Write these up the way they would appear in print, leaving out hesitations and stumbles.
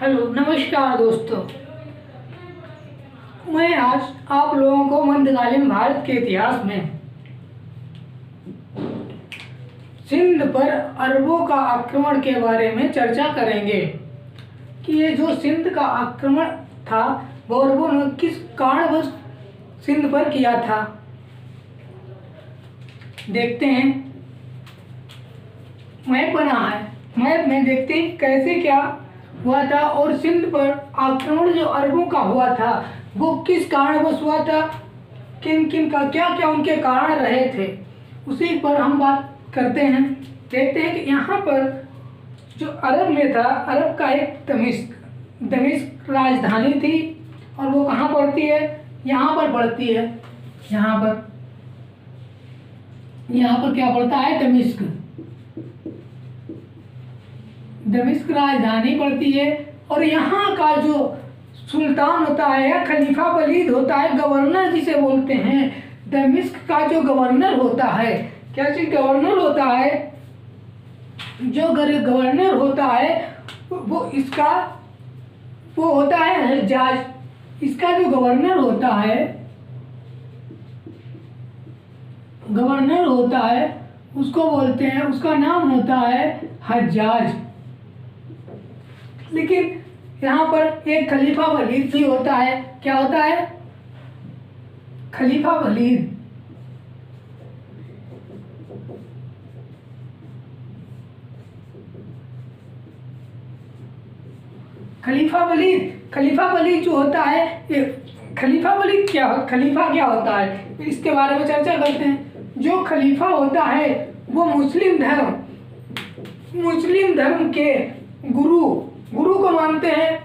Hello नमस्कार दोस्तों। मैं आज आप लोगों को मध्यकालीन भारत के इतिहास में सिंध पर अरबों का आक्रमण के बारे में चर्चा करेंगे कि ये जो सिंध का आक्रमण था वो अरबों ने किस कारणवश सिंध पर किया था। देखते हैं, मैप बना है। मैप में देखते हैं कैसे क्या हुआ था और सिंध पर आक्रमण जो अरबों का हुआ था वो किस कारणवश हुआ था, किन किन का क्या क्या उनके कारण रहे थे, उसी पर हम बात करते हैं। देखते हैं कि यहाँ पर जो अरब में था, अरब का एक दमिश्क राजधानी थी और वो कहाँ पड़ती है, यहाँ पर पड़ती है। यहाँ पर क्या पड़ता है, दमिश्क राजधानी पड़ती है। और यहाँ का जो सुल्तान होता है या खलीफा वलीद होता है, गवर्नर जिसे बोलते हैं, दमिश्क का जो गवर्नर होता है, क्या चीज गवर्नर होता है, जो गवर्नर होता है वो होता है हज्जाज। इसका जो गवर्नर होता है उसको बोलते हैं, उसका नाम होता है हज्जाज। लेकिन यहाँ पर एक खलीफा वलीद भी होता है। क्या होता है, खलीफा वलीद। खलीफा वलीद जो होता है, खलीफा क्या होता है, इसके बारे में चर्चा करते हैं। जो खलीफा होता है वो मुस्लिम धर्म के गुरु को मानते हैं।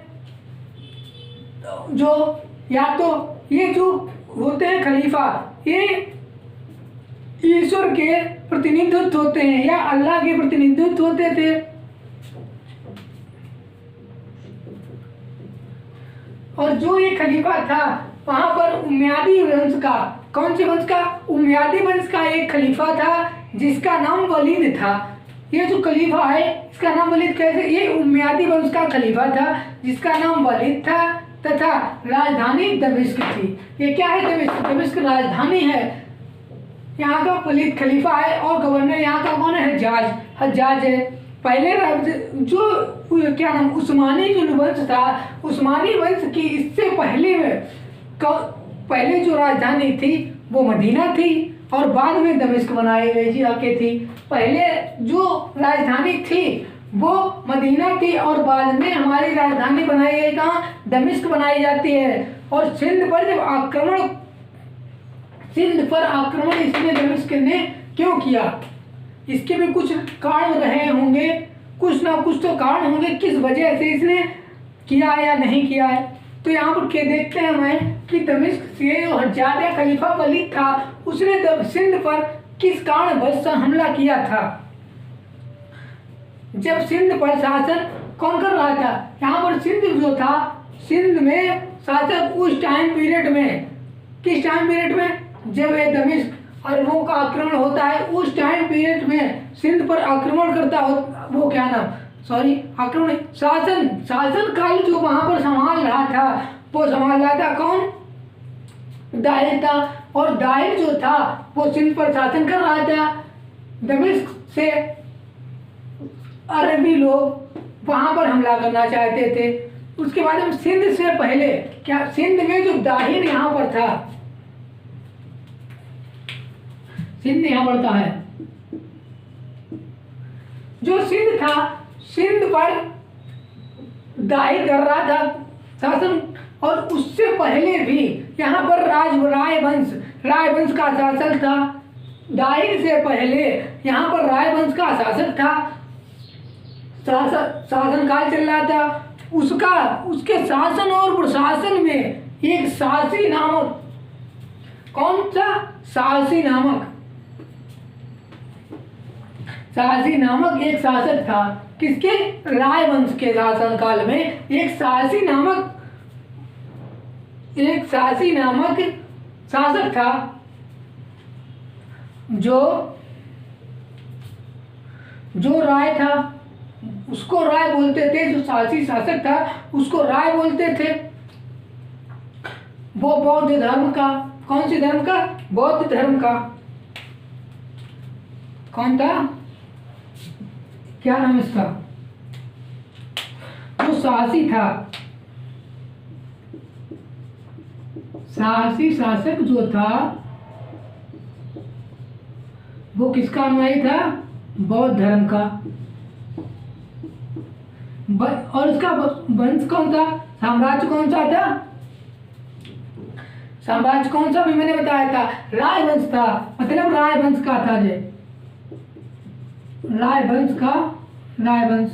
जो या तो ये जो होते हैं खलीफा, ये ईश्वर के प्रतिनिधित्व होते हैं या अल्लाह के प्रतिनिधित्व होते थे। और जो ये खलीफा था वहां पर उमैयादी वंश का, कौन से वंश का, उमैयादी वंश का एक खलीफा था जिसका नाम वलीद था। ये जो खलीफा है इसका नाम वलीद कैसे, ये उमैयादी वंश का खलीफा था जिसका नाम वलीद था तथा राजधानी दमिश्क थी। ये क्या है, दमिश्क राजधानी है। यहाँ का वलीद खलीफा है और गवर्नर यहाँ का कौन है, हज्जाज है। पहले जो क्या नाम, उस्मानी जो वंश था, उस्मानी वंश की इससे पहले जो राजधानी थी वो मदीना थी और बाद में दमिश्क बनाई गई जाके थी। पहले जो राजधानी थी वो मदीना थी और बाद में हमारी राजधानी बनाई गई कहाँ, दमिश्क बनाई जाती है। और सिंध पर आक्रमण इसने दमिश्क ने क्यों किया, इसके भी कुछ कारण रहे होंगे, कुछ ना कुछ तो कारण होंगे किस वजह से इसने किया है या नहीं किया है। तो यहाँ पर क्या देखते हैं हमें कि दमिश्क से जो हज्जाज या खलीफा वलीद था उसने सिंध पर किस कारण वश हमला किया था। जब सिंध पर शासन कौन कर रहा था, यहाँ पर सिंध जो था, सिंध में शासक उस टाइम पीरियड में, किस टाइम पीरियड में, जब ये दमिश्क अरबों का आक्रमण होता है उस टाइम पीरियड में सिंध पर आक्रमण करता हो, वो क्या नाम, आक्रमण, शासन काल जो वहां पर संभाल रहा था, वो संभाल रहा था कौन, दाहिर था। और दाहिर जो था वो सिंध पर शासन कर रहा था। दमिश्क से अरबी लोग वहां पर हमला करना चाहते थे। उसके बाद में सिंध से पहले क्या, सिंध में जो दाहिर यहाँ पर था, सिंध यहाँ पड़ता है, जो सिंध था, सिंध पर दाहिर कर रहा था शासन। और उससे पहले भी यहाँ पर राय वंश का शासक था। दाहिर से पहले यहाँ पर राय वंश का शासक था, शासन काल चल रहा था उसके शासन और प्रशासन में एक साहसी नामक, कौन सा, साहसी नामक एक शासक था। किसके, राय वंश के शासन काल में एक साहसी नामक शासक था जो राय था, उसको राय बोलते थे। जो साहसी शासक था उसको राय बोलते थे। वो बौद्ध धर्म का, कौन सी धर्म का? बौद्ध धर्म का। कौन था? क्या नाम इसका? जो साहसी था, साहसी शासक जो था वो किसका अनुयायी था? बौद्ध धर्म का। और उसका वंश कौन था? साम्राज्य कौन सा था? साम्राज्य कौन सा भी मैंने बताया था? रायवंश था। मतलब रायवंश का था। जे रायवंश का, रायवंश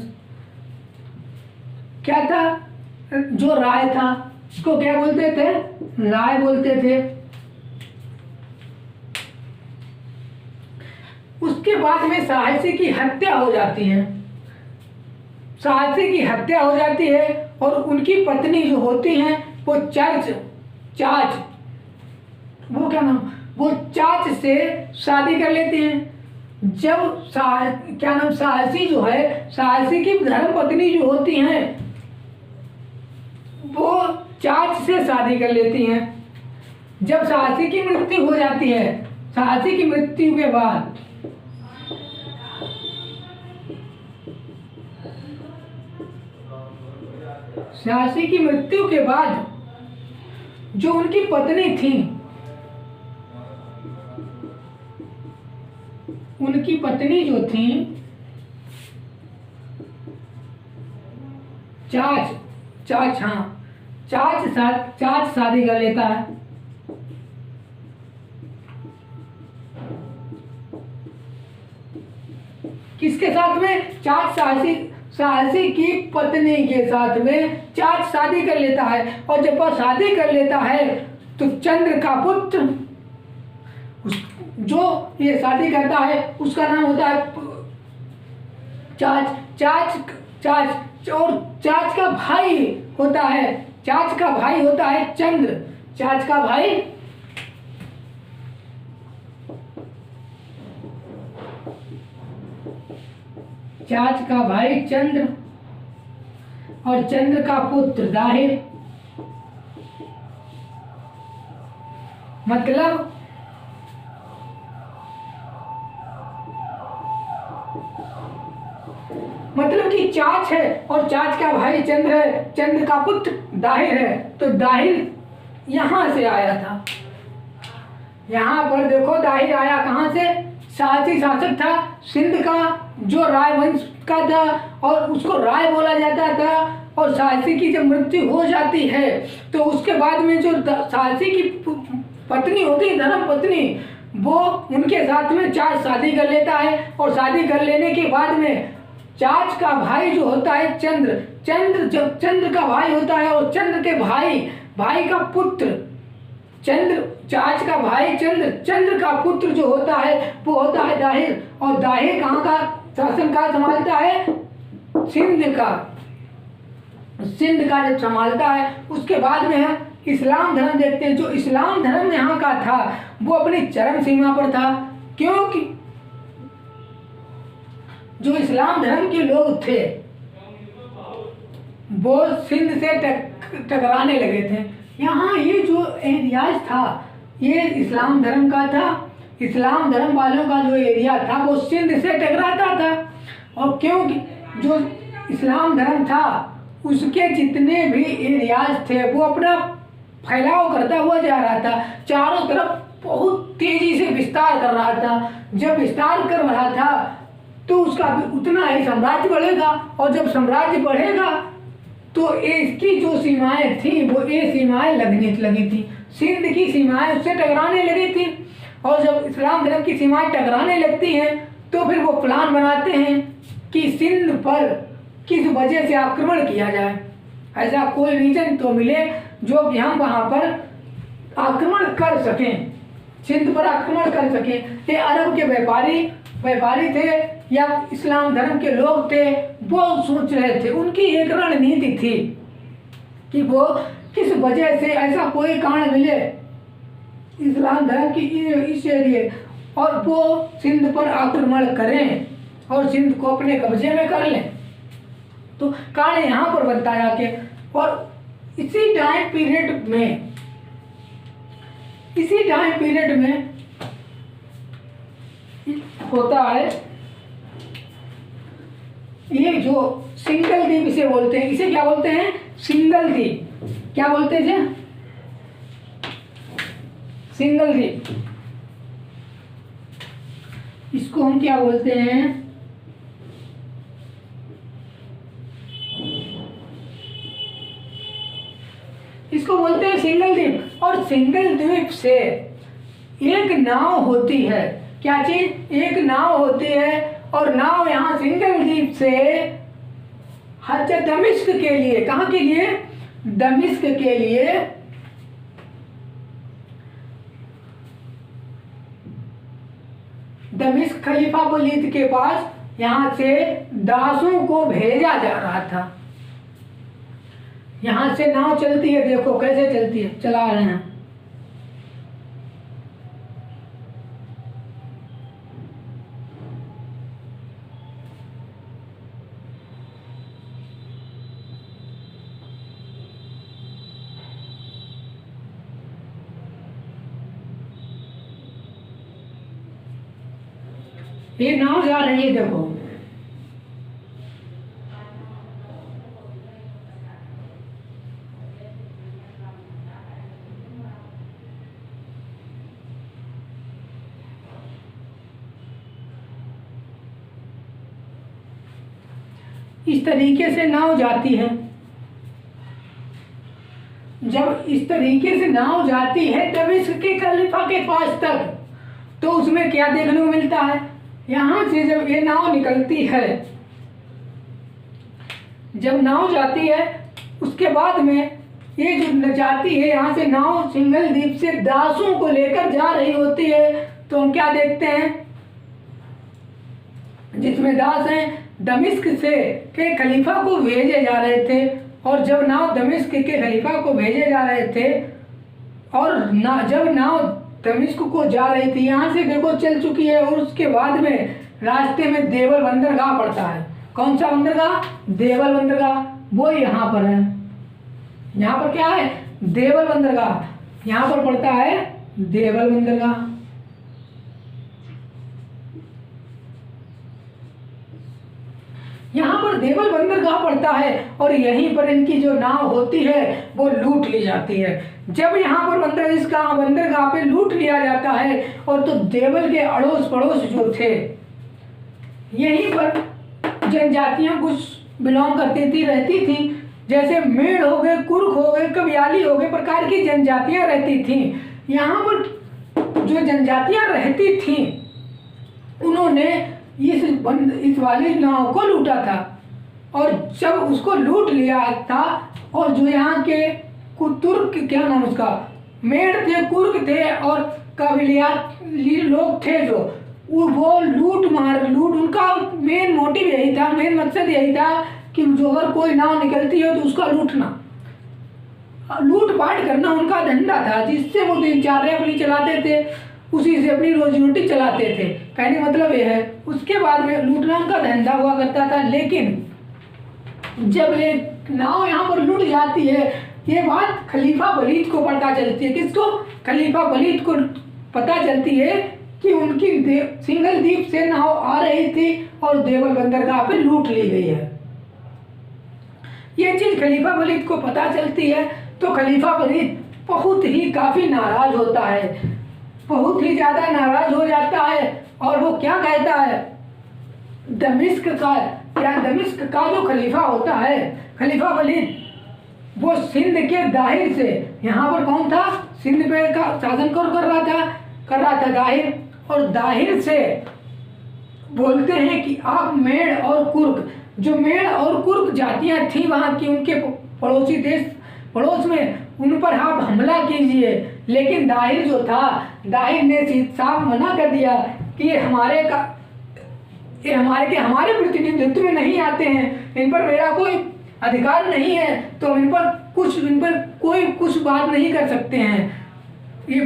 क्या था? जो राय था उसको क्या बोलते थे? राय बोलते थे। उसके बाद में साहसी की हत्या हो जाती है। साहसी की हत्या हो जाती है और उनकी पत्नी जो होती हैं वो चाच, वो क्या नाम, वो चाच से शादी कर लेती हैं। जब क्या नाम, साहसी जो है, साहसी की धर्म पत्नी जो होती हैं वो चाच से शादी कर लेती हैं। जब साहसी की मृत्यु हो जाती है, साहसी की मृत्यु के बाद साहसी की मृत्यु के बाद जो उनकी पत्नी थी, उनकी पत्नी जो थी चाच शादी कर लेता है। किसके साथ में? चाच, साहसी की पत्नी के साथ में चाच शादी कर लेता है। और जब वह शादी कर लेता है तो चंद्र का पुत्र, जो ये शादी करता है उसका नाम होता है और चाच का भाई होता है, चाच का भाई होता है चंद्र। चाच का भाई चंद्र और चंद्र का पुत्र दाहिर। मतलब कि चाच है और चाच का भाई चंद्र है, चंद्र का पुत्र दाहिर है। तो दाहिर यहां से आया था। यहाँ पर देखो दाहिर आया कहाँ से? साहसी शासक था सिंध का, जो राय वंश का था और उसको राय बोला जाता था। और साहसी की जब मृत्यु हो जाती है तो उसके बाद में जो साहसी की पत्नी होती है, धर्म पत्नी, वो उनके साथ में चाच शादी कर लेता है। और शादी कर लेने के बाद में चाच का भाई जो होता है जब चंद्र का भाई होता है और चंद्र के भाई का पुत्र चाच का भाई चंद्र का पुत्र जो होता है वो होता है दाहिर। और दाहिर कहाँ का शासनकाल संभालता है? सिंध का जब संभालता है उसके बाद में हम इस्लाम धर्म देखते हैं। जो इस्लाम धर्म यहाँ का था वो अपनी चरम सीमा पर था, क्योंकि जो इस्लाम धर्म के लोग थे वो सिंध से टकराने लगे थे। यहाँ ये जो एरियाज था ये इस्लाम धर्म का था। इस्लाम धर्म वालों का जो एरिया था वो सिंध से टकराता था। और क्योंकि जो इस्लाम धर्म था उसके जितने भी एरियाज थे वो अपना फैलाव करता हुआ जा रहा था, चारों तरफ बहुत तेजी से विस्तार कर रहा था। जब विस्तार कर रहा था तो उसका भी उतना ही साम्राज्य बढ़ेगा। और जब साम्राज्य बढ़ेगा तो इसकी जो सीमाएं थी वो ये सीमाएं लगी थी, सिंध की सीमाएं उससे टकराने लगी थी। और जब इस्लाम धर्म की सीमाएं टकराने लगती हैं तो फिर वो प्लान बनाते हैं कि सिंध पर किस वजह से आक्रमण किया जाए। ऐसा कोई रीजन तो मिले जो कि हम वहाँ पर आक्रमण कर सकें, सिंध पर आक्रमण कर सकें। ये अरब के व्यापारी थे या इस्लाम धर्म के लोग थे, वो सोच रहे थे, उनकी एक रणनीति थी कि वो किस वजह से ऐसा कोई कारण मिले इस्लाम धर्म की इस एरिए और वो सिंध पर आक्रमण करें और सिंध को अपने कब्जे में कर लें। तो कार्ड यहाँ पर बनता है जाके। और इसी टाइम पीरियड में होता है ये जो सिंगल द्वीप इसे बोलते हैं। इसे क्या बोलते हैं? सिंगल द्वीप। क्या बोलते हैं जी? सिंगल द्वीप। इसको हम क्या बोलते हैं? इसको बोलते हैं सिंगल द्वीप। और सिंगल द्वीप से एक नाव होती है। क्या चीज? एक नाव होती है। और नाव यहाँ सिंगल द्वीप से दमिश्क के लिए, कहाँ के लिए? दमिश्क के लिए दमिश्क खलीफा वलीद के पास यहाँ से दासों को भेजा जा रहा था। यहाँ से नाव चलती है, देखो कैसे चलती है, चला रहे हैं। ये नाव जा रही है, देखो। इस तरीके से नाव जाती है। जब इस तरीके से नाव जाती है दमिश्क के खलीफा के पास तक, तो उसमें क्या देखने को मिलता है? यहाँ से जब ये नाव निकलती है, जब नाव जाती है, उसके बाद में ये जो जाती है यहाँ से नाव सिंगल द्वीप से दासों को लेकर जा रही होती है, तो हम क्या देखते हैं? जिसमें दास हैं दमिश्क से के खलीफा को भेजे जा रहे थे। और जब नाव दमिश्क के खलीफा को भेजे जा रहे थे और जब नाव दमिश्क को जा रही थी, यहाँ से देखो चल चुकी है। और उसके बाद में रास्ते में देवल बंदरगाह पड़ता है। कौन सा बंदरगाह? देवल बंदरगाह। वो यहाँ पर है। यहाँ पर क्या है? देवल बंदरगाह। यहाँ पर पड़ता है देवल बंदरगाह। यहाँ पर देवल बंदरगाह पड़ता है और यहीं पर इनकी जो नाव होती है वो लूट ली जाती है। जब यहाँ पर बंदरगाह पे लूट लिया जाता है, और तो देवल के अड़ोस पड़ोस जो थे, यहीं पर जनजातियां कुछ बिलोंग करती थी, रहती थी। जैसे मेड़ हो गए, कुर्क हो गए, कव्याली हो गए, प्रकार की जनजातियां रहती थी। यहाँ पर जो जनजातियां रहती थी, उन्होंने इस वाली नाव को लूटा था। और जब उसको लूट लिया था, और जो यहाँ के तुर्क, क्या नाम उसका, मेड़ थे, कुर्क थे और कबीलियाती लोग थे, जो वो लूट उनका मेन मोटिव यही था, मेन मकसद यही था कि जो अगर कोई नाव निकलती है तो उसका लूटना, लूट पाट करना उनका धंधा था, जिससे वो दिनचर्या अपनी चलाते थे, उसी से अपनी रोजी रोटी चलाते थे। कहने का मतलब यह है, उसके बाद में लूटना उनका धंधा हुआ करता था। लेकिन जब ये नाव यहाँ पर लूट जाती है, ये बात खलीफा वलीद को पता चलती है। किसको? खलीफा वलीद को पता चलती है कि उनकी सिंगल द्वीप से नाव आ रही थी और देवल बंदरगाह पे लूट ली गई है। ये चीज खलीफा वलीद को पता चलती है, तो खलीफा वलीद बहुत ही काफी नाराज होता है, बहुत ही ज्यादा नाराज हो जाता है। और वो क्या कहता है? दमिश्क का जो खलीफा होता है, खलीफा वलीद, वो सिंध के दाहिर से, यहाँ पर कौन था? सिंध पे का शासन कर रहा था दाहिर। और दाहिर से बोलते हैं कि आप मेड़ और कुर्क, जो मेड़ और कुर्क जातियां थी वहाँ की, उनके पड़ोसी देश पड़ोस में, उन पर आप हमला कीजिए। लेकिन दाहिर जो था, दाहिर ने साफ मना कर दिया कि ये हमारे प्रतिनिधित्व में नहीं आते हैं, इन पर मेरा कोई अधिकार नहीं है, तो इन पर कोई कुछ बात नहीं कर सकते हैं। ये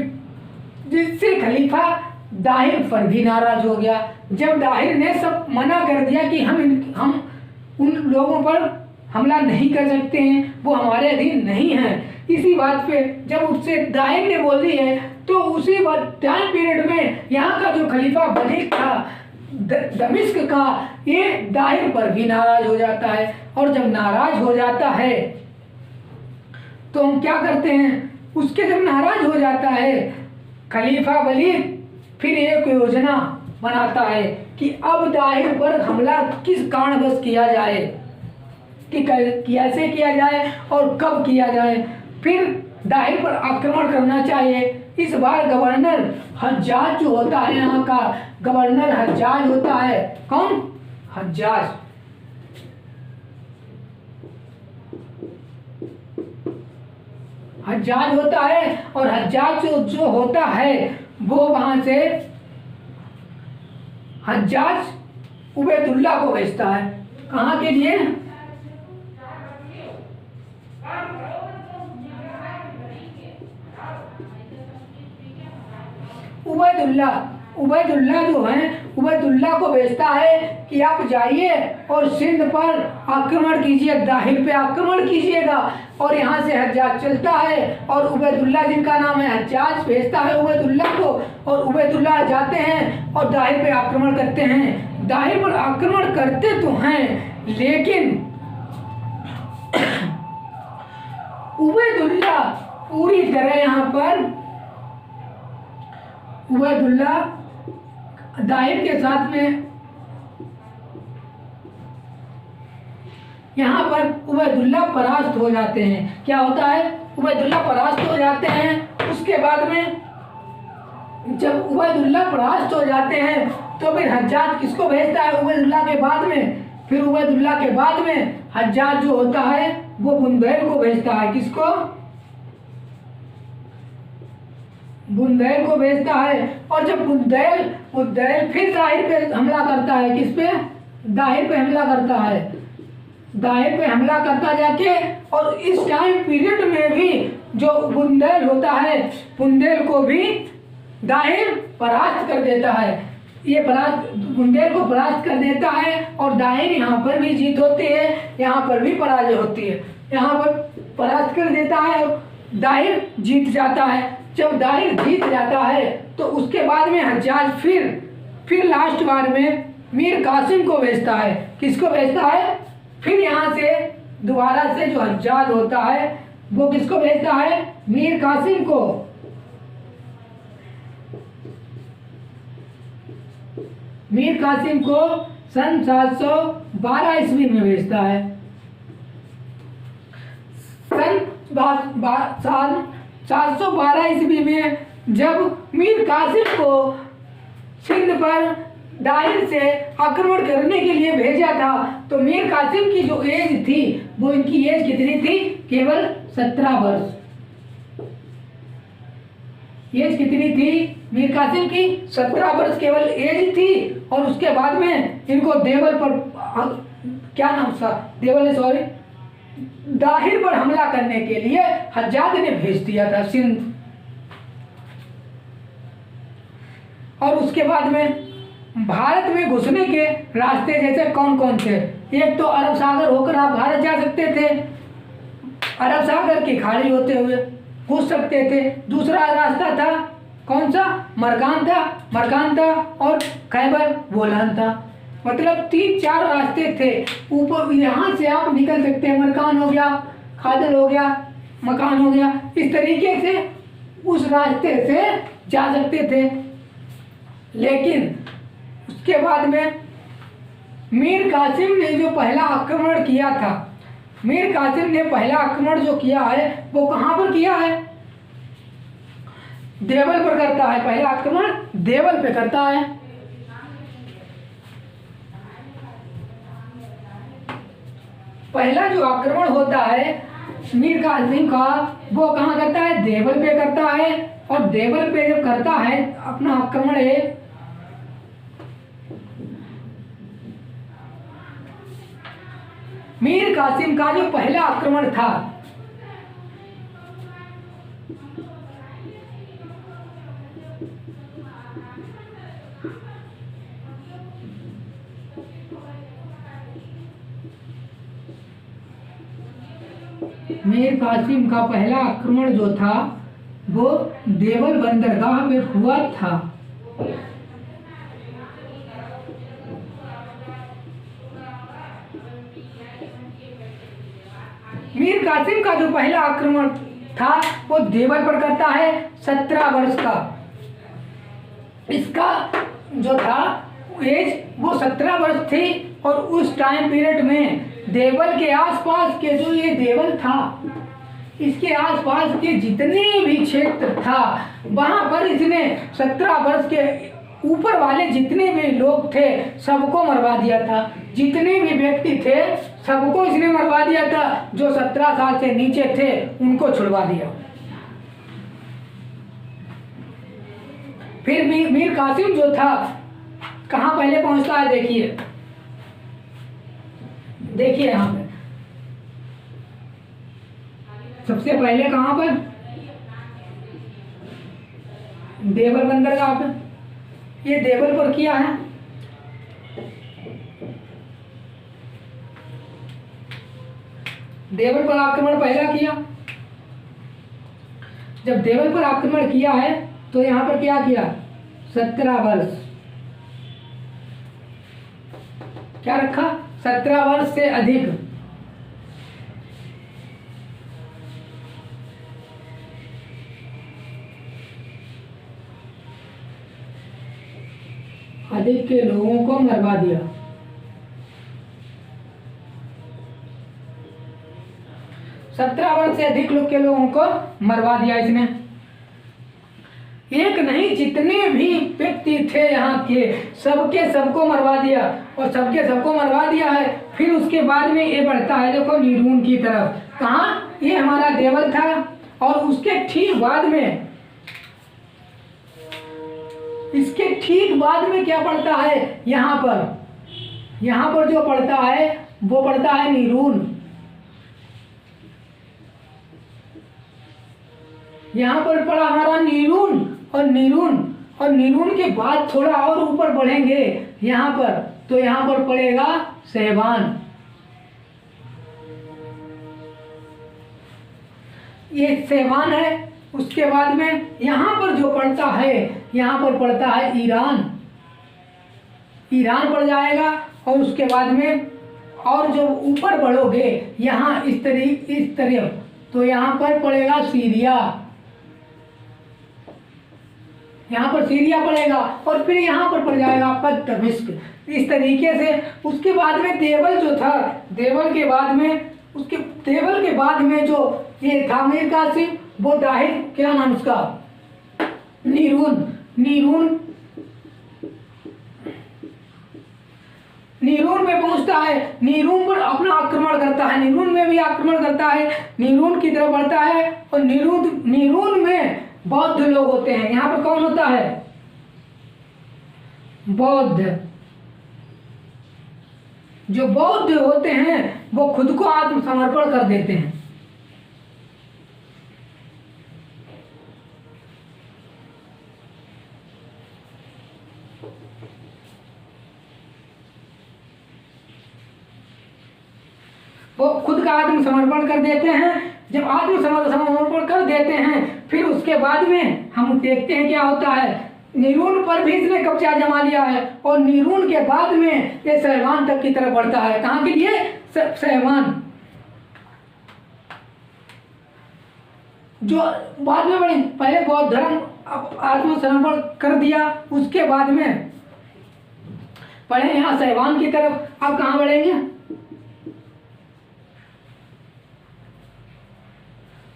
जिससे खलीफा दाहिर पर भी नाराज हो गया। जब दाहिर ने सब मना कर दिया कि हम उन लोगों पर हमला नहीं कर सकते हैं, वो हमारे अधीन नहीं है। इसी बात पे जब उससे दाहिर ने बोल दी है तो उसी टाइम पीरियड में यहाँ का जो खलीफा वलीद था दमिश्क का, ये दाहिर पर भी नाराज हो जाता है। और जब नाराज हो जाता है तो हम क्या करते हैं, उसके जब नाराज हो जाता है खलीफा वलीद फिर एक योजना बनाता है कि अब दाहिर पर हमला किस कारणवश किया जाए, कि कैसे किया जाए और कब किया जाए। फिर दाहिर पर आक्रमण करना चाहिए। इस बार गवर्नर हज्जाज जो होता है, यहाँ का गवर्नर हज्जाज होता है। कौन? हज्जाज। हज्जाज होता है और हज्जाज जो होता है वो वहां से हज्जाज उबैदुल्ला को भेजता है। कहाँ के लिए? उबैदुल्ला जो है उबैदुल्ला को भेजता है कि आप जाइए और सिंध पर आक्रमण कीजिए, दाहिर पे आक्रमण कीजिएगा। और यहाँ से हज्जाज चलता है और उबैदुल्ला जिनका नाम है हज्जाज भेजता है उबैदुल्ला को, और उबैदुल्ला जाते हैं और दाहिर पे आक्रमण करते हैं। दाहिर पर आक्रमण करते तो हैं लेकिन उबैदुल्ला पूरी तरह यहाँ पर उबैदुल्ला दाहिर के साथ में यहाँ पर उबैदुल्ला परास्त हो जाते हैं। क्या होता है? उबैदुल्ला परास्त हो जाते हैं। उसके बाद में जब उबैदुल्ला परास्त हो जाते हैं तो फिर हज्जाज किसको भेजता है? उबैदुल्ला के बाद में फिर उबैदुल्ला के बाद में हज्जाज जो होता है वो बुंदेल को भेजता है। किसको? बुंदेल को भेजता है। और जब बुंदेल फिर दाहिर पे हमला करता है। किस पे? दाहिर पे हमला करता है। दाहिर पे हमला करता जाके, और इस टाइम पीरियड में भी जो बुंदेल होता है बुंदेल को भी दाहिर परास्त कर देता है। ये बुंदेल को परास्त कर देता है और दाहिर यहाँ पर भी जीत होती है, यहाँ पर भी पराजय होती है। यहाँ पर परास्त कर देता है और दाहिर जीत जाता है। जब दाहिर जीत जाता है तो उसके बाद में हज्जाज फिर लास्ट बार में मीर कासिम को भेजता है। किसको भेजता है? फिर यहाँ से दोबारा से जो हज्जाज होता है वो किसको भेजता है? मीर कासिम को। मीर कासिम को सन 712 ईस्वी में भेजता है। सन 712 ईस्वी में जब मीर कासिम को सिंध पर दाहिर से आक्रमण करने के लिए भेजा था तो मीर कासिम की जो एज थी वो, इनकी एज कितनी थी? केवल 17 वर्ष। एज कितनी थी मीर कासिम की? 17 वर्ष केवल एज थी। और उसके बाद में इनको देवल पर, क्या नाम था? देवल, सॉरी, दाहिर पर हमला करने के लिए हज्जाज ने भेज दिया था सिंध। और उसके बाद में भारत में घुसने के रास्ते जैसे कौन कौन थे? एक तो अरब सागर होकर आप भारत जा सकते थे, अरब सागर की खाड़ी होते हुए घुस सकते थे। दूसरा रास्ता था कौन सा? मरकान था और खैबर बोलान था। मतलब 3-4 रास्ते थे। ऊपर यहाँ से आप निकल सकते हैं, मरकान हो गया, खादर हो गया, मकान हो गया, इस तरीके से उस रास्ते से जा सकते थे। लेकिन उसके बाद में मीर कासिम ने जो पहला आक्रमण किया था, मीर कासिम ने पहला आक्रमण जो किया है वो कहाँ पर किया है? देवल पर करता है। पहला आक्रमण देवल पे करता है। पहला जो आक्रमण होता है मीर कासिम का वो कहाँ करता है? देवल पे करता है। और देवल पे जब करता है अपना आक्रमण है, मीर कासिम का जो पहला आक्रमण था मीर कासिम का पहला आक्रमण जो था वो देवल बंदरगाह में हुआ था। मीर कासिम का जो पहला आक्रमण था वो देवल पर करता है 17 वर्ष का। इसका जो था एज वो 17 वर्ष थी और उस टाइम पीरियड में देवल के आसपास के जो ये देवल था इसके आसपास के जितने भी क्षेत्र था वहां पर इसने 17 वर्ष के ऊपर वाले जितने भी लोग थे सबको मरवा दिया था। जितने भी व्यक्ति थे सबको इसने मरवा दिया था। जो 17 साल से नीचे थे उनको छुड़वा दिया। फिर मीर कासिम जो था कहाँ पहले पहुंचता है, देखिए देखिए यहाँ पे सबसे पहले कहाँ पर, देवल बंदरगाह पे। ये देवल पर किया है। देवल पर आक्रमण पहला किया। जब देवल पर आक्रमण किया है तो यहाँ पर क्या किया, 17 वर्ष क्या रखा, 17 वर्ष से अधिक। अधिक के लोगों को मरवा दिया। 17 वर्ष से अधिक लोग के लोगों को मरवा दिया इसने। एक नहीं जितने भी व्यक्ति थे यहाँ के सबके सबको मरवा दिया और सबके सबको मरवा दिया है। फिर उसके बाद में ये बढ़ता है देखो नीरून की तरफ। कहाँ, ये हमारा देवल था और उसके ठीक बाद में, इसके ठीक बाद में क्या पड़ता है, यहाँ पर जो पड़ता है वो पड़ता है नीरून। यहाँ पर पड़ा हमारा नीरून और नीरून के बाद थोड़ा और ऊपर बढ़ेंगे यहाँ पर तो यहाँ पर पड़ेगा सहवान। ये सहवान है। उसके बाद में यहाँ पर जो पड़ता है, यहाँ पर पड़ता है ईरान पड़ जाएगा। और उसके बाद में और जो ऊपर बढ़ोगे यहाँ इस तरह तो यहाँ पर पड़ेगा सीरिया। यहाँ पर सीरिया पड़ेगा और फिर यहाँ पर पड़ जाएगा आपका दमिश्क। इस तरीके से उसके बाद में देवल जो था, देवल के बाद में जो ये था मीर कासिम, वो दाहिर, क्या नाम उसका, नीरून में पहुंचता है। नीरून पर अपना आक्रमण करता है। नीरून में भी आक्रमण करता है, नीरून की तरफ बढ़ता है और नीरून में बौद्ध लोग होते हैं। यहाँ पर कौन होता है, बौद्ध। जो बौद्ध होते हैं वो खुद को आत्मसमर्पण कर देते हैं। वो खुद का आत्मसमर्पण कर देते हैं। जब आत्मसमर्पण कर देते हैं फिर उसके बाद में हम देखते हैं क्या होता है। नीरून पर भी इसने कब्जा जमा लिया है और नीरून के बाद में ये सहवान तक की तरफ बढ़ता है। कहाँ के लिए, सहवान। जो बाद में बढ़े, पहले बौद्ध धर्म आत्मसमर्पण कर दिया, उसके बाद में बढ़े यहाँ सहवान की तरफ। अब कहाँ बढ़ेंगे,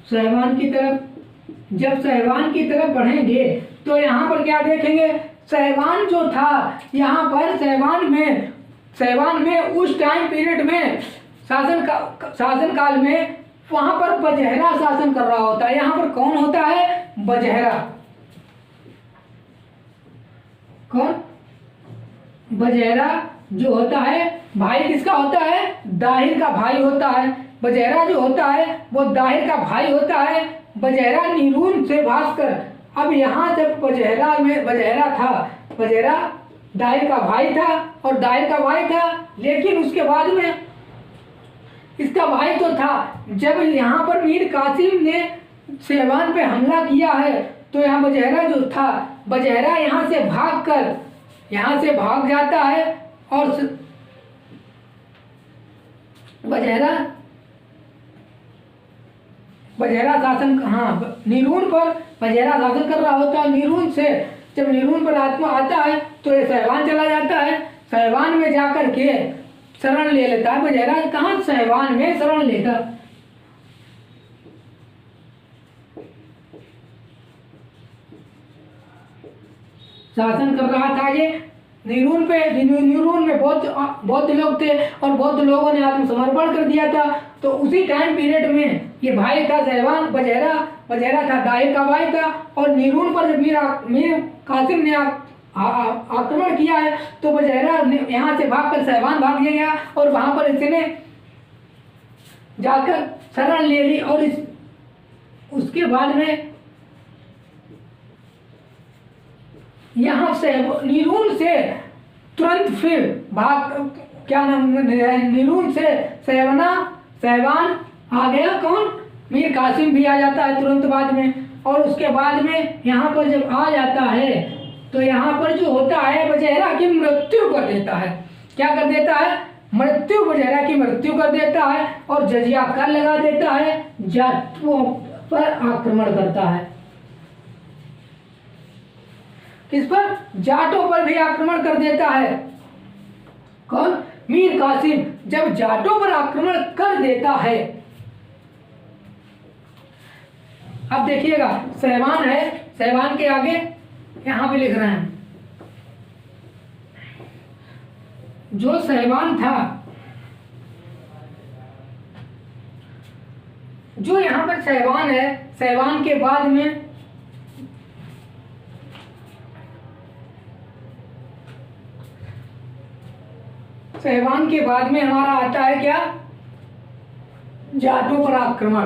सहवान की तरफ। जब सहवान की तरफ बढ़ेंगे तो यहाँ पर क्या देखेंगे, सहवान जो था यहाँ पर सहवान में उस टाइम पीरियड में शासन काल में वहां पर बजहरा शासन कर रहा होता है। यहाँ पर कौन होता है, बजहरा। कौन, बजहरा जो होता है भाई किसका होता है, दाहिर का भाई होता है। बजहरा जो होता है वो दाहिर का भाई होता है। बजहरा नीरून से भागकर, अब यहाँ जब बजहरा था, बजहरा दाहिर का भाई था और दाहिर का भाई था। लेकिन उसके बाद में इसका भाई तो था। जब यहाँ पर मीर कासिम ने शहबान पे हमला किया है तो यहाँ बजहरा जो था, बजहरा यहाँ से भाग जाता है और बजहरा शासन, हाँ, नीरून पर बजहरा शासन कर रहा होता है। नीरून से जब नीरून पर आत्मा आता है तो ये शहबान चला जाता है। शहबान में जाकर के शरण ले लेता है। बजहरा कहाँ शहबान में शरण लेता, शासन कर रहा था ये नीरून पे। नीरून में बौद्ध लोग थे और बौद्ध लोगों ने आत्मसमर्पण कर दिया था। तो उसी टाइम पीरियड में ये भाई था शहबान, बजहरा था, दाहिर का भाई था। और नीरून पर जब मीर कासिम ने आक्रमण किया है तो बजहरा यहाँ से भागकर शहबान भाग गया और वहाँ पर इसने जाकर शरण ले ली। और उसके बाद में यहाँ से नीरून से तुरंत फिर नीरून से शहबान आ गया। कौन? मीर कासिम भी आ जाता है तुरंत बाद में। और उसके बाद में यहाँ पर जब आ जाता है तो यहाँ पर जो होता है बजहरा की मृत्यु कर देता है। क्या कर देता है? बजहरा की मृत्यु कर देता है और जजिया कर लगा देता है, जाटों पर आक्रमण करता है। किस पर? जाटों पर भी आक्रमण कर देता है। कौन? मीर कासिम जब जाटों पर आक्रमण कर देता है। अब देखिएगा शहबान है, शहबान के आगे यहां पे लिख रहे हैं जो शहबान था, जो यहां पर शहबान है, शहबान के बाद में हमारा आता है क्या? जाटों पर आक्रमण।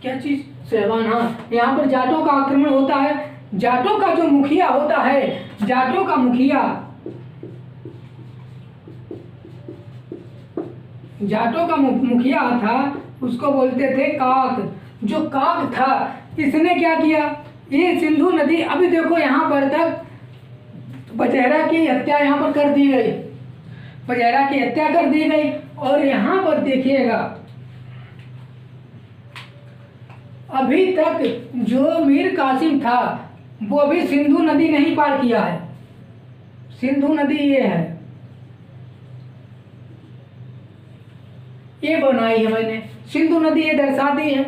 क्या चीज? शहबान। हाँ, यहाँ पर जाटों का आक्रमण होता है। जाटों का जो मुखिया होता है, जाटों का मुखिया था, उसको बोलते थे काक। जो काक था इसने क्या किया? ये सिंधु नदी, अभी देखो यहाँ पर तक बजहरा की हत्या यहाँ पर कर दी गई, बजहरा की हत्या कर दी गई। और यहाँ पर देखिएगा अभी तक जो मीर कासिम था वो अभी सिंधु नदी नहीं पार किया है। सिंधु नदी ये है, ये बनाई है मैंने, सिंधु नदी ये दर्शा दी है।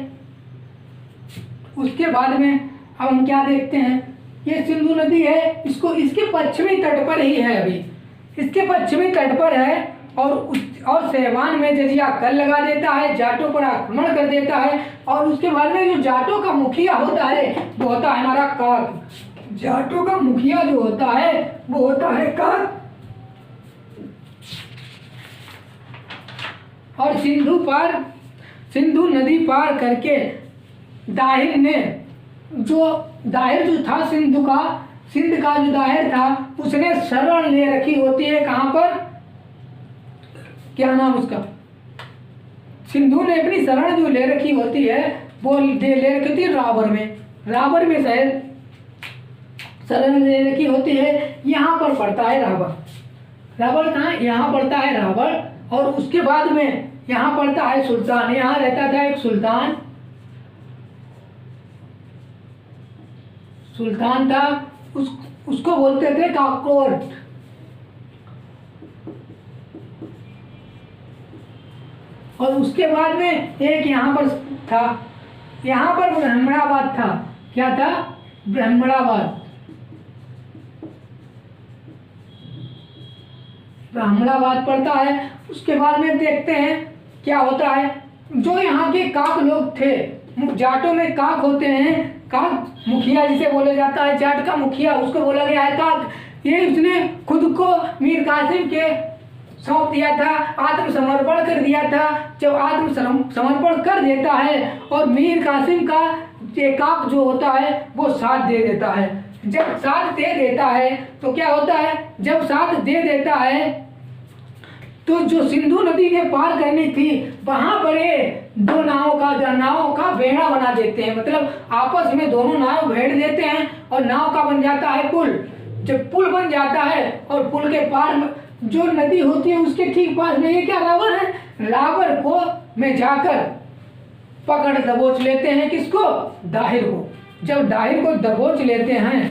उसके बाद में अब हम क्या देखते हैं, ये सिंधु नदी है, इसको इसके पश्चिमी तट पर ही है, अभी इसके पश्चिमी तट पर है। और शहबान में जजिया कर लगा देता है, जाटों पर आक्रमण कर देता है। और उसके बाद में जो जाटों का मुखिया होता है वो होता है हमारा काक। जाटों का मुखिया जो होता है वो होता है काक। और सिंधु नदी पार करके दाहिर जो था सिंध का जो दाहिर था उसने शरण ले रखी होती है। कहाँ पर? क्या नाम उसका? सिंधु ने अपनी शरण जो ले रखी होती है वो ले रखी थी रावर में शायद शरण ले रखी होती है। यहाँ पर पड़ता है रावर कहाँ? यहाँ पड़ता है रावर। और उसके बाद में यहाँ पड़ता है सुल्तान। यहाँ रहता था एक सुल्तान था, उसको बोलते थे काकोट। और उसके बाद में एक यहाँ पर था, यहाँ पर ब्राह्मणाबाद था। क्या था? ब्राह्मणाबाद पड़ता है। उसके बाद में देखते हैं क्या होता है। जो यहाँ के काक लोग थे, जाटों में काक होते हैं, काक मुखिया जिसे बोला जाता है, जाट का मुखिया उसको बोला गया है काक। ये उसने खुद को मीर कासिम के सौंप दिया था, आत्मसमर्पण कर दिया था। जब आत्मसमर्पण कर देता है और मीर कासिम का काक जो होता है वो साथ दे देता है। जब साथ दे देता है तो क्या होता है? जब साथ दे देता है तो जो सिंधु नदी ने पार करनी थी वहां पर ये दो नाव का बेड़ा बना देते हैं, मतलब आपस में दोनों नाव भेड़ देते हैं और नाव का बन जाता है पुल। जब पुल बन जाता है और पुल के पार जो नदी होती है उसके ठीक पास में ये क्या रावण है, रावण को में जाकर पकड़ दबोच लेते हैं। किसको? दाहिर को। जब दाहिर को दबोच लेते हैं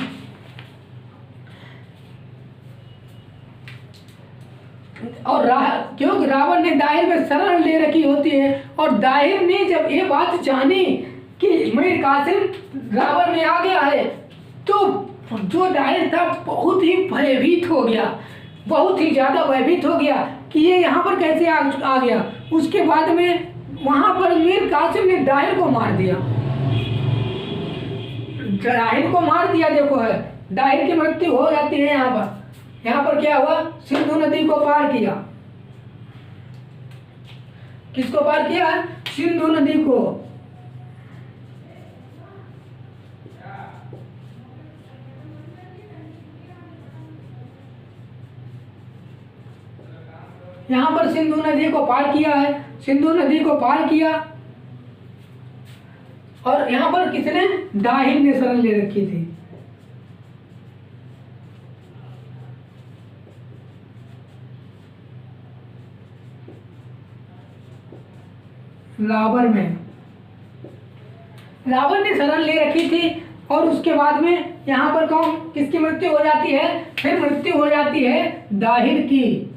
और क्योंकि रावण ने दाहिर में शरण ले रखी होती है और दाहिर ने जब ये बात जानी कि मीर कासिम रावण में आ गया है तो जो दाहिर था बहुत ही भयभीत हो गया, बहुत ही ज्यादा भयभीत हो गया कि ये यहाँ पर कैसे आ गया। उसके बाद में वहां पर मीर कासिम ने दाहिर को मार दिया, दाहिर को मार दिया। देखो है दाहिर की मृत्यु हो जाती है। यहाँ पर क्या हुआ, सिंधु नदी को पार किया। किसको पार किया? सिंधु नदी को। यहाँ पर सिंधु नदी को पार किया है, सिंधु नदी को पार किया और यहाँ पर किसने? दाहिर ने शरण ले रखी थी। रावण ने शरण ले रखी थी और उसके बाद में यहाँ पर कौन किसकी मृत्यु हो जाती है? फिर मृत्यु हो जाती है दाहिर की।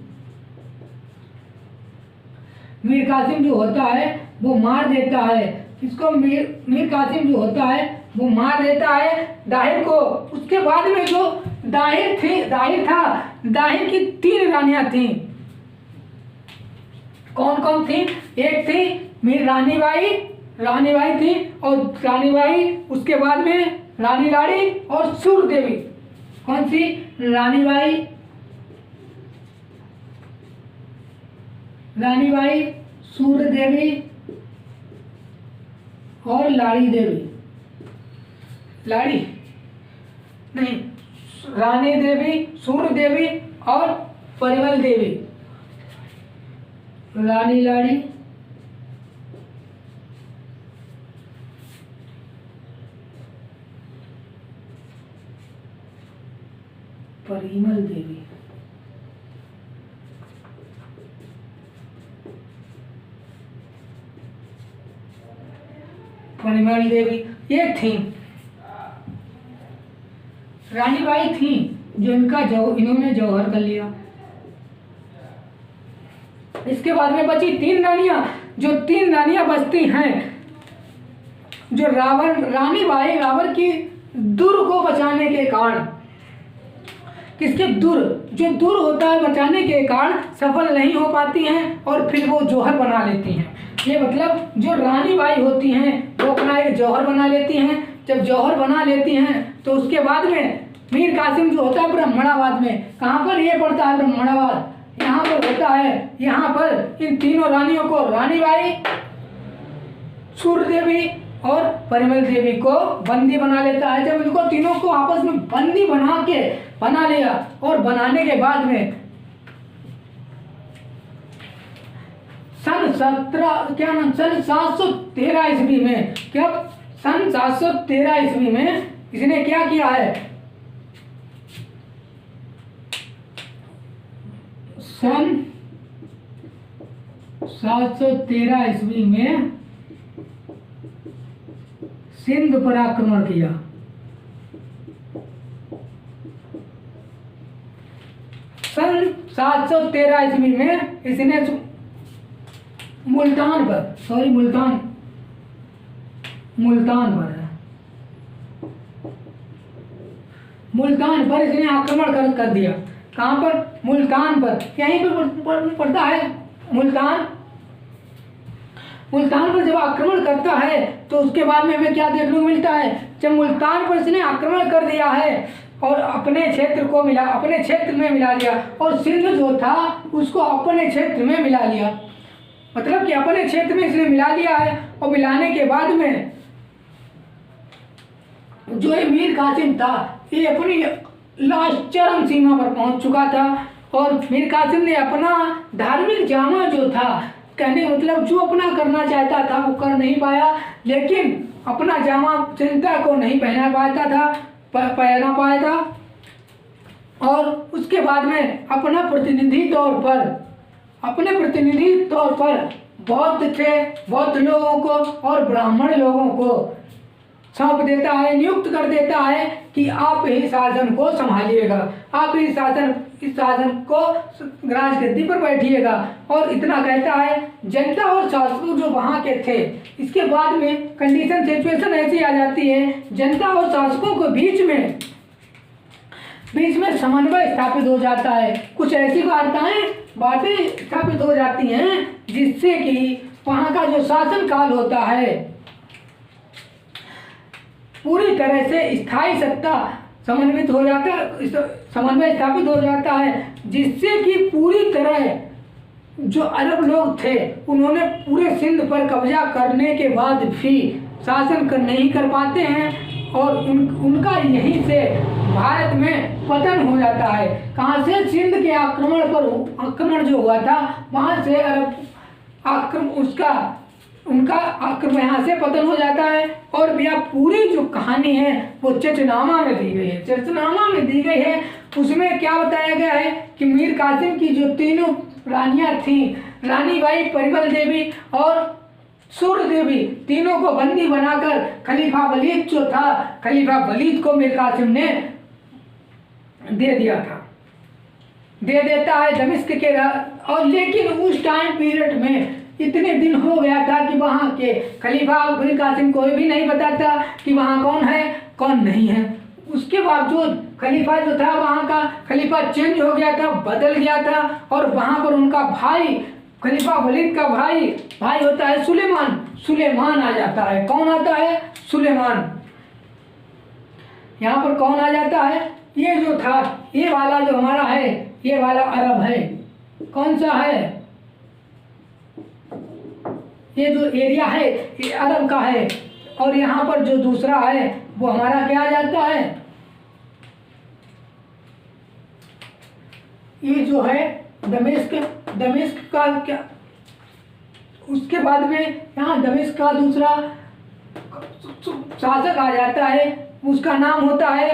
मीर कासिम जो होता है वो मार देता है। किसको? मीर कासिम जो होता है वो मार देता है दाहिर को। उसके बाद में जो दाहिर था, दाहिर की 3 रानियां थी। कौन कौन थी? एक थी मीर रानी बाई थी और रानी बाई, उसके बाद में रानी लाड़ी और सूरदेवी। कौन सी? रानी बाई, सूरदेवी और लाड़ी देवी। लाड़ी नहीं, रानी देवी, सूरदेवी और परिमल देवी। रानी लाड़ी, परिमल देवी। परिमल देवी ये थी। रानी बाई थी जो इन्होंने जौहर कर लिया। इसके बाद में बची 3 रानियां। जो 3 रानियां बचती हैं, जो रानी बाई रावण की दुर को बचाने के कारण, किसके? जो दुर होता है बचाने के कारण सफल नहीं हो पाती हैं और फिर वो जौहर बना लेती हैं। ये मतलब जो रानी बाई होती हैं वो अपना एक जौहर बना लेती हैं। जब जौहर बना लेती हैं तो उसके बाद में मीर कासिम जो होता है ब्राह्मणाबाद में, कहाँ पर ये पड़ता है? ब्राह्मणाबाद यहाँ पर होता है। यहाँ पर इन तीनों रानियों को, रानी बाई, सूरदेवी और परिमल देवी को बंदी बना लेता है। जब इनको तीनों को आपस में बंदी बना लिया और बनाने के बाद में सन 713 ईस्वी में, क्या सन 713 ईस्वी में इसने क्या किया है? सन 713 ईस्वी में सिंध पर आक्रमण किया। सन 713 ईस्वी में इसने मुल्तान पर इसने आक्रमण कर दिया। कहाँ पर? मुल्तान पर। यहीं पर पड़ता है मुल्तान पर जब आक्रमण करता है तो उसके बाद में हमें क्या देखने को मिलता है? जब मुल्तान पर इसने आक्रमण कर दिया है और अपने क्षेत्र में मिला लिया और सिंध जो था उसको अपने क्षेत्र में मिला लिया। मतलब कि अपने क्षेत्र में इसने मिला लिया है और मिलाने के बाद में जो ये मीर कासिम था ये अपनी लास्ट चरम सीमा पर पहुंच चुका था और मीर कासिम ने अपना धार्मिक जामा जो था, कहने मतलब जो अपना करना चाहता था वो कर नहीं पाया, लेकिन अपना जामा जनता को नहीं पहना पाता था, पहना पाया था। और उसके बाद में अपने प्रतिनिधि तौर पर बौद्ध लोगों को और ब्राह्मण लोगों को सौंप देता है, नियुक्त कर देता है कि आप ही शासन को संभालिएगा, आप ही इस शासन को राजगद्दी पर बैठिएगा। और इतना कहता है, जनता और शासक जो वहाँ के थे, इसके बाद में कंडीशन सिचुएशन ऐसी आ जाती है, जनता और शासकों के बीच में समन्वय स्थापित हो जाता है। कुछ ऐसी बातें स्थापित हो जाती हैं जिससे कि वहाँ का जो शासन काल होता है पूरी तरह से स्थायी सत्ता समन्वय स्थापित हो जाता है, जिससे कि पूरी तरह जो अरब लोग थे उन्होंने पूरे सिंध पर कब्जा करने के बाद भी शासन नहीं कर पाते हैं और उनका यहीं से भारत में पतन हो जाता है। कहाँ से? सिंध के आक्रमण जो हुआ था वहाँ से अरब उनका आक्रमण यहाँ से पतन हो जाता है। और भैया पूरी जो कहानी है वो चचनामा में दी गई है। उसमें क्या बताया गया है कि मीर कासिम की जो तीनों रानियाँ थीं, रानी बाई, परिमल देवी और सूर्य देवी, तीनों को बंदी बनाकर खलीफा वलीद को मीर कासिम ने दे देता है दमिश्क के। और लेकिन उस टाइम पीरियड में इतने दिन हो गया था कि वहाँ के खलीफा मीर कासिम कोई भी नहीं बताता कि वहाँ कौन है कौन नहीं है। उसके बावजूद खलीफा जो था, वहाँ का खलीफा चेंज हो गया था, बदल गया था। और वहाँ पर उनका भाई, खलीफा वलीद का भाई होता है सुलेमान आ जाता है। कौन आता है? सुलेमान। यहाँ पर कौन आ जाता है? ये जो था, ये वाला जो हमारा है, ये वाला अरब है। कौन सा है? ये जो एरिया है ये अरब का है। और यहाँ पर जो दूसरा है वो हमारा क्या आ जाता है? ये जो है दमिश्क का क्या। उसके बाद में यहाँ दमिश्क का दूसरा शासक आ जाता है, उसका नाम होता है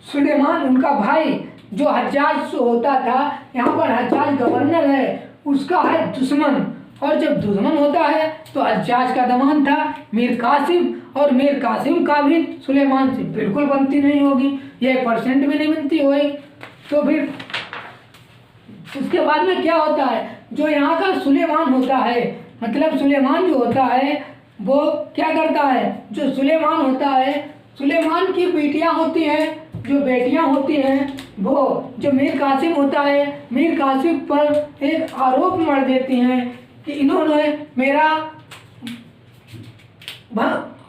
सुलेमान। उनका भाई जो हज्जाज होता था, यहाँ पर हज्जाज गवर्नर है, उसका है दुश्मन। और जब दुश्मन होता है तो हज्जाज का दमान था मीर कासिम, और मीर कासिम का भी सुलेमान से बिल्कुल बनती नहीं होगी, ये 1% भी नहीं बनती होगी। तो फिर उसके बाद में क्या होता है, जो यहाँ का सुलेमान होता है, मतलब सुलेमान जो होता है वो क्या करता है, जो सुलेमान होता है, सुलेमान की बेटियाँ होती हैं, जो बेटियाँ होती हैं वो जो मीर कासिम होता है, मीर कासिम पर एक आरोप मढ़ देती हैं कि इन्होंने मेरा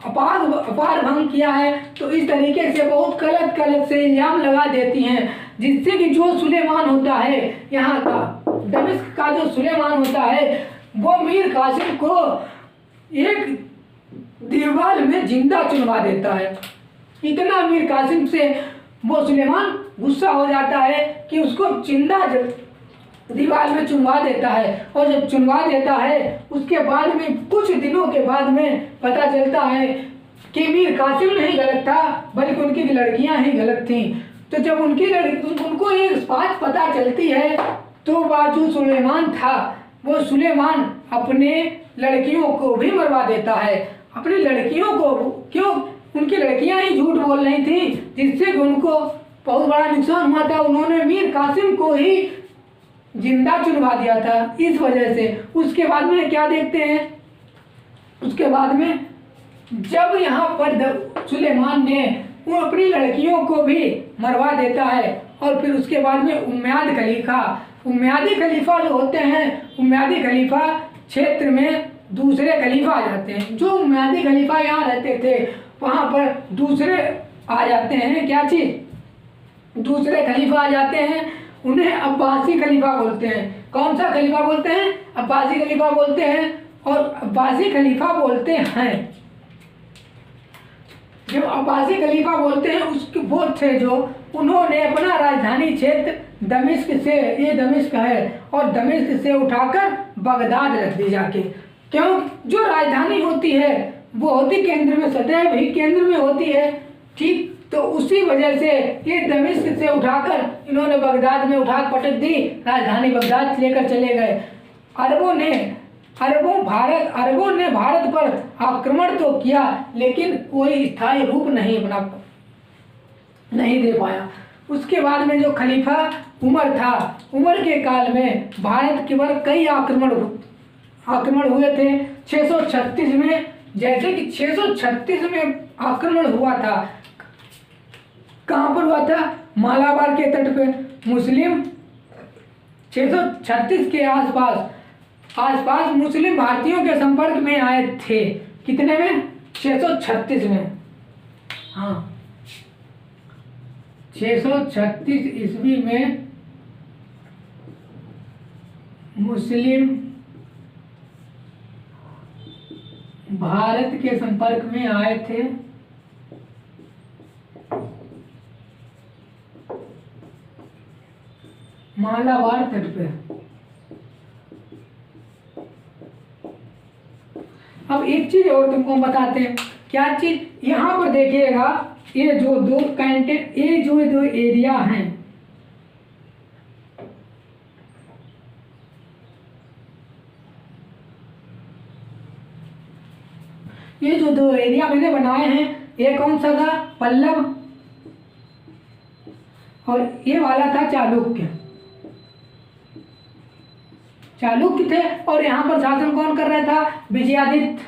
अपार भंग किया है। तो इस तरीके से बहुत गलत से इल्जाम लगा देती हैं, जिससे कि जो सुलेमान होता है, यहाँ का दमिश्क का जो सुलेमान होता है, वो मीर कासिम को एक दीवार में जिंदा चुनवा देता है। इतना मीर कासिम से वो सुलेमान गुस्सा हो जाता है कि उसको जिंदा दीवार में चुनवा देता है। और जब चुनवा देता है उसके बाद में कुछ दिनों के बाद में पता चलता है कि मीर कासिम नहीं गलत था, बल्कि उनकी लड़कियां ही गलत थीं। तो जब उनको एक बात पता चलती है तो वह जो सुलेमान था, वो सुलेमान अपने लड़कियों को भी मरवा देता है। अपनी लड़कियों को क्यों? उनकी लड़कियां ही झूठ बोल रही थी, जिससे कि उनको बहुत बड़ा नुकसान हुआ था। उन्होंने मीर कासिम को ही जिंदा चुनवा दिया था इस वजह से। उसके बाद में क्या देखते हैं, उसके बाद में जब यहाँ पर सुलेमान ने वो अपनी लड़कियों को भी मरवा देता है, और फिर उसके बाद में उम्मयादी खलीफा जो होते हैं, उम्मयादी खलीफा क्षेत्र में दूसरे खलीफा आ जाते हैं। जो उम्मयादी खलीफा यहाँ रहते थे वहाँ पर दूसरे आ जाते हैं, क्या चीज़? दूसरे खलीफा आ जाते हैं, उन्हें अब्बासी खलीफा बोलते हैं। कौन सा खलीफा बोलते हैं? अब्बासी खलीफा बोलते हैं। और अब्बासी खलीफा बोलते हैं, जब अब्बासी खलीफा बोलते हैं, उसके वो थे जो उन्होंने अपना राजधानी क्षेत्र दमिश्क से, ये दमिश्क है, और दमिश्क से उठाकर बगदाद रख दी जाके। क्यों? जो राजधानी होती है वो होती केंद्र में, सदैव ही केंद्र में होती है, ठीक। तो उसी वजह से ये दमिश्क से उठाकर इन्होंने बगदाद में उठा पटक दी, राजधानी बगदाद लेकर चले गए। अरबों ने भारत पर आक्रमण तो किया, लेकिन कोई स्थायी रूप नहीं दे पाया। उसके बाद में जो खलीफा उमर था, उमर के काल में भारत के पर कई आक्रमण हुए थे। 636 में, जैसे कि 636 में आक्रमण हुआ था, कहाँ पर हुआ था? मालाबार के तट पे। मुस्लिम 636 के आसपास मुस्लिम भारतीयों के संपर्क में आए थे। कितने में? 636 में। हाँ, 636 ईस्वी में मुस्लिम भारत के संपर्क में आए थे। मालाबार तट पे। अब एक चीज और तुमको हम बताते हैं। क्या चीज? यहाँ पर देखिएगा, ये जो दो कैंटेन, ये जो दो एरिया हैं, ये जो दो एरिया मैंने बनाए हैं, ये कौन सा था? पल्लव, और ये वाला था चालुक्य थे। और यहाँ पर शासन कौन कर रहा था? विजयादित्य।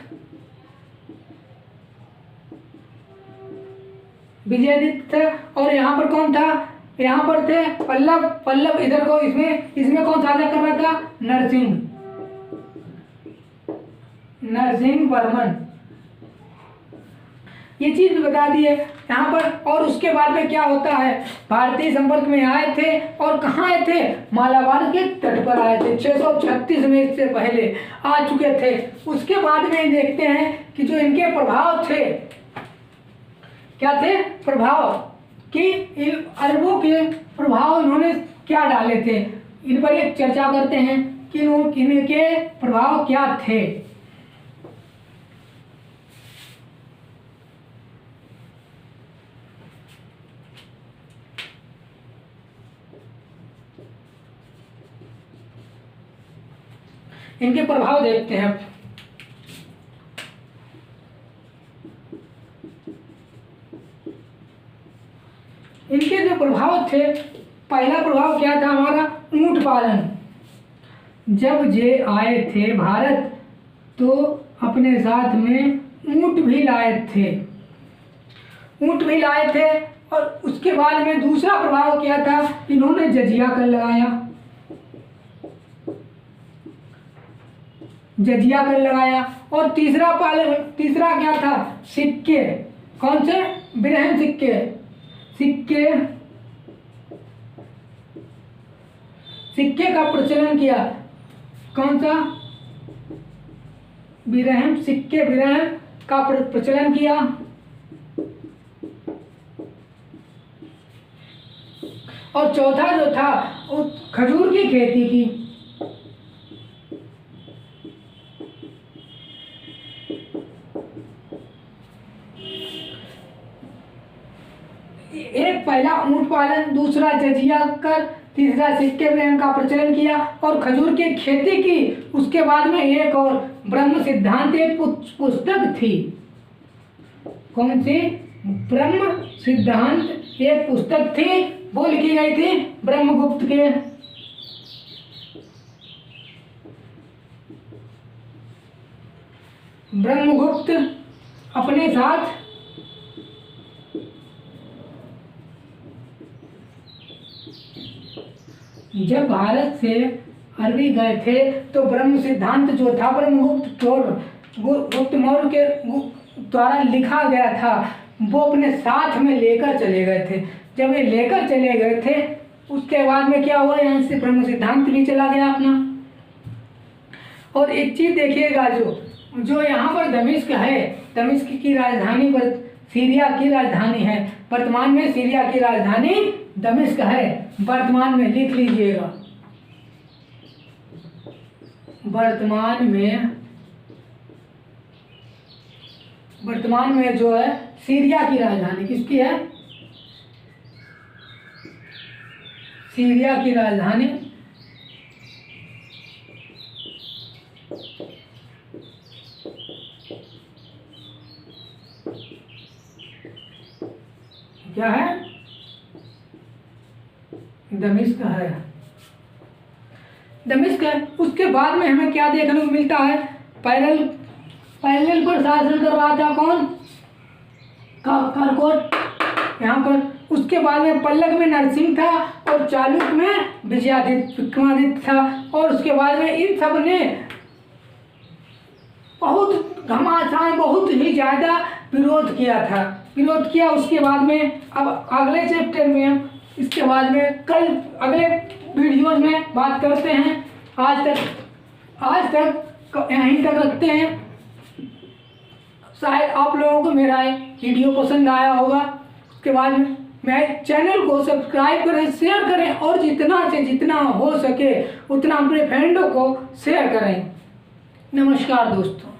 और यहाँ पर कौन था? यहाँ पर थे पल्लव। इधर को इसमें कौन शासन कर रहा था? नरसिंह वर्मन। ये चीज भी बता दी है यहाँ पर। और उसके बाद में क्या होता है? भारतीय संपर्क में आए थे, और कहाँ आए थे? मालाबार के तट पर आए थे। 636 में इससे पहले आ चुके थे। उसके बाद में देखते हैं कि जो इनके प्रभाव थे, क्या थे प्रभाव, कि इन अरबों के प्रभाव इन्होंने क्या डाले थे, इन पर एक चर्चा करते हैं कि इनके प्रभाव क्या थे। इनके प्रभाव देखते हैं। इनके जो प्रभाव थे, पहला प्रभाव क्या था हमारा? ऊंट पालन। जब ये आए थे भारत, तो अपने साथ में ऊंट भी लाए थे। और उसके बाद में दूसरा प्रभाव क्या था? इन्होंने जजिया कर लगाया। और तीसरा क्या था? सिक्के। कौन से? बिरहन सिक्के का प्रचलन किया। कौन सा? बिरहन का प्रचलन किया। और चौथा जो था, वो खजूर की खेती की। एक पहला ऊंट पालन, दूसरा जजिया कर, तीसरा सिक्के विरहन का प्रचलन किया और खजूर की खेती की। उसके बाद में एक और ब्रह्म सिद्धांत एक पुस्तक थी। कौन सी? ब्रह्म सिद्धांत एक पुस्तक थी, वो लिखी गई थी ब्रह्मगुप्त के। ब्रह्मगुप्त अपने साथ जब भारत से अरबी गए थे, तो ब्रह्म सिद्धांत जो था गुप्त मौर्य के द्वारा लिखा गया था, वो अपने साथ में लेकर चले गए थे। जब ये लेकर चले गए थे, उसके बाद में क्या हुआ? यहाँ से ब्रह्म सिद्धांत भी चला गया अपना। और एक चीज देखिएगा, जो यहाँ पर दमिश्क है, दमिश्क की राजधानी पर सीरिया की राजधानी है। वर्तमान में सीरिया की राजधानी दमिश्क है। वर्तमान में लिख लीजिएगा, वर्तमान में जो है सीरिया की राजधानी किसकी है? सीरिया की राजधानी क्या है? दमिश्क है। दमिश्क है। उसके बाद में हमें क्या देखने को मिलता है? पैरेलल पर शासन कर रहा था कौन? काकरकोट यहाँ पर। उसके बाद में पल्लव में नरसिंह था और चालुक्य में विक्रमादित्य था। और उसके बाद में इन सब ने बहुत घमासान, बहुत ही ज़्यादा विरोध किया। उसके बाद में अब अगले चैप्टर में हम इसके बाद में कल अगले वीडियोज में बात करते हैं। आज तक यहीं तक रखते हैं। शायद आप लोगों को मेरा वीडियो पसंद आया होगा। उसके बाद में मेरे चैनल को सब्सक्राइब करें, शेयर करें और जितना से जितना हो सके उतना अपने फ्रेंडों को शेयर करें। नमस्कार दोस्तों।